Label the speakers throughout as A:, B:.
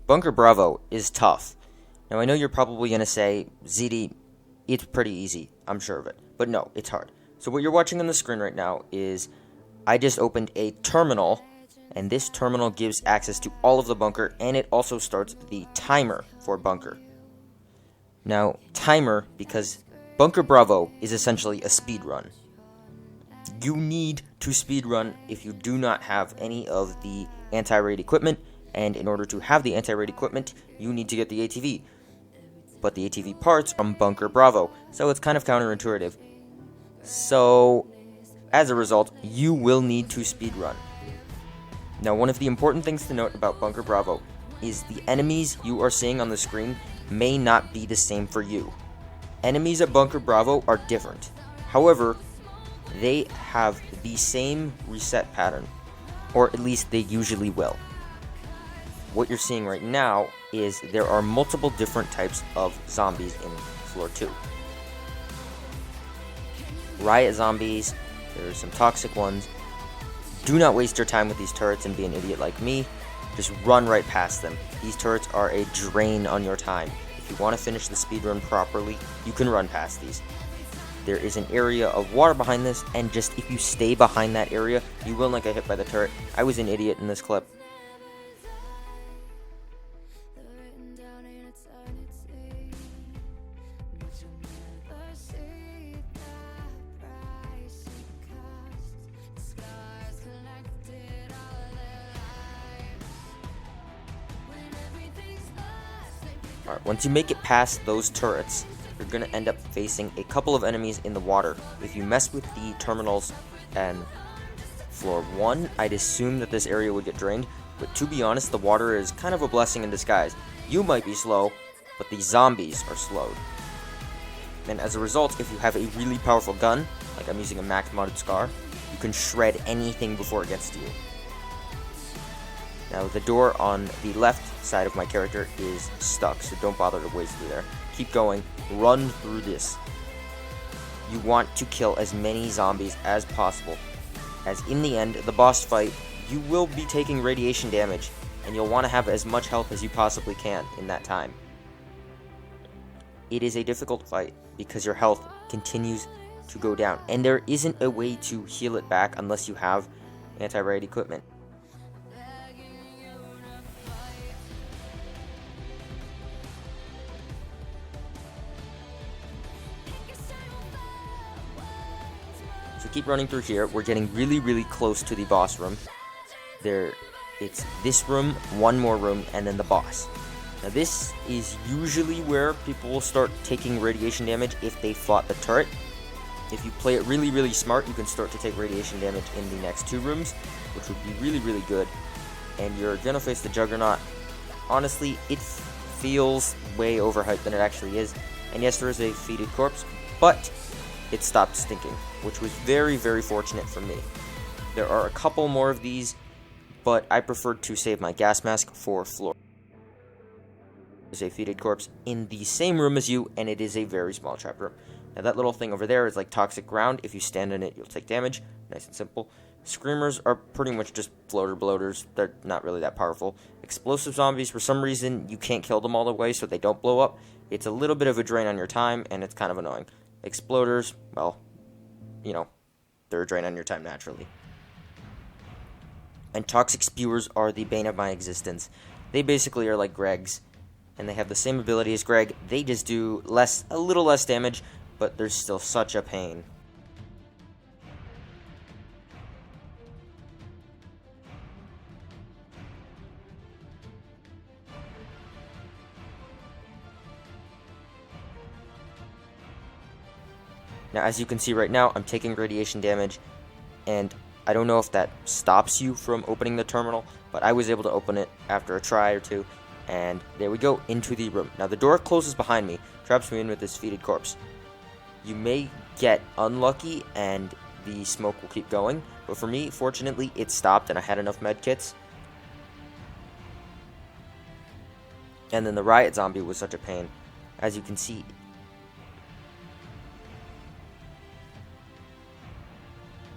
A: Bunker Bravo is tough. Now, I know you're probably going to say, zdyt, it's pretty easy. I'm sure of it. But no, it's hard. So what you're watching on the screen right now is I just opened a terminal, and this terminal gives access to all of the bunker, and it also starts the timer for bunker. Now, timer, because Bunker Bravo is essentially a speed run. You need to speed run if you do not have any of the anti-raid equipment, and in order to have the anti-raid equipment, you need to get the ATV. But the ATV parts are from Bunker Bravo, so it's kind of counterintuitive. So, as a result, you will need to speedrun. Now, one of the important things to note about Bunker Bravo is the enemies you are seeing on the screen may not be the same for you. Enemies at Bunker Bravo are different. However, they have the same reset pattern, or at least they usually will. What you're seeing right now is there are multiple different types of zombies in Floor 2. Riot zombies, there's some toxic ones. Do not waste your time with these turrets and be an idiot like me. Just run right past them. These turrets are a drain on your time. If you want to finish the speedrun properly, you can run past these. There is an area of water behind this, and just if you stay behind that area, you will not get hit by the turret. I was an idiot in this clip. Alright, once you make it past those turrets, you're going to end up facing a couple of enemies in the water. If you mess with the terminals and Floor 1, I'd assume that this area would get drained, but to be honest, the water is kind of a blessing in disguise. You might be slow, but the zombies are slowed. And as a result, if you have a really powerful gun, like I'm using a max modded Scar, you can shred anything before it gets to you. Now, the door on the left side of my character is stuck, so don't bother to waste through there. Keep going, run through this. You want to kill as many zombies as possible, as in the end, the boss fight, you will be taking radiation damage, and you'll want to have as much health as you possibly can in that time. It is a difficult fight, because your health continues to go down, and there isn't a way to heal it back unless you have anti-raid equipment. So keep running through here. We're getting really close to the boss room. It's this room, one more room, and then the boss. Now this is usually where people will start taking radiation damage if they fought the turret. If you play it really smart, you can start to take radiation damage in the next two rooms, which would be really good. And you're gonna face the Juggernaut. Honestly, it feels way overhyped than it actually is. And yes, there is a feeded corpse, but it stopped stinking, which was very fortunate for me. There are a couple more of these, but I preferred to save my gas mask for Floor. There's a feeded corpse in the same room as you, and it is a very small trap room. Now that little thing over there is like toxic ground. If you stand in it, you'll take damage. Nice and simple. Screamers are pretty much just floater bloaters. They're not really that powerful. Explosive zombies, for some reason, you can't kill them all the way so they don't blow up. It's a little bit of a drain on your time, and it's kind of annoying. Exploders, well, you know, they're a drain on your time naturally. And toxic spewers are the bane of my existence. They basically are like Greg's, and they have the same ability as Greg. They just do a little less damage, but they're still such a pain. Now, as you can see right now, I'm taking radiation damage, and I don't know if that stops you from opening the terminal, but I was able to open it after a try or two, and there we go, into the room. Now, the door closes behind me, traps me in with this feeded corpse. You may get unlucky, and the smoke will keep going, but for me, fortunately, it stopped, and I had enough medkits. And then the riot zombie was such a pain. As you can see,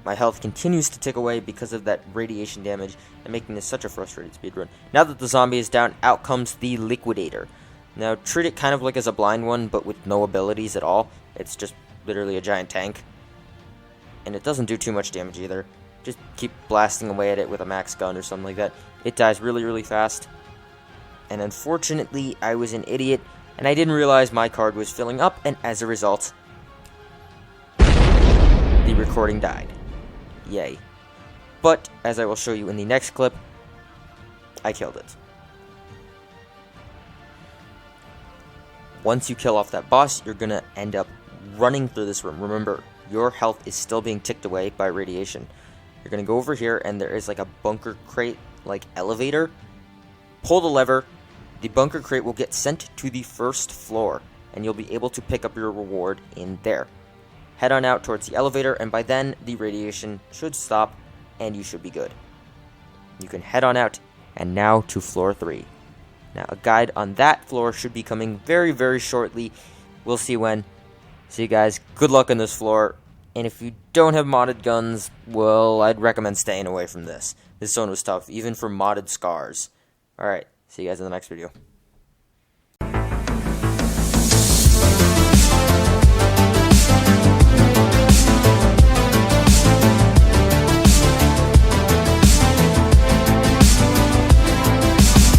A: my health continues to tick away because of that radiation damage and making this such a frustrating speedrun. Now that the zombie is down, out comes the Liquidator. Now, treat it kind of like as a blind one, but with no abilities at all. It's just literally a giant tank. And it doesn't do too much damage either. Just keep blasting away at it with a max gun or something like that. It dies really, really fast. And unfortunately, I was an idiot, and I didn't realize my card was filling up, and as a result, the recording died. Yay. But, as I will show you in the next clip, I killed it. Once you kill off that boss, you're going to end up running through this room. Remember, your health is still being ticked away by radiation. You're going to go over here, and there is like a bunker crate, like elevator. Pull the lever. The bunker crate will get sent to the first floor, and you'll be able to pick up your reward in there. Head on out towards the elevator, and by then, the radiation should stop, and you should be good. You can head on out, and now to floor 3. Now, a guide on that floor should be coming very, very shortly. We'll see when. See you guys. Good luck on this floor. And if you don't have modded guns, well, I'd recommend staying away from this. This zone was tough, even for modded scars. Alright, see you guys in the next video.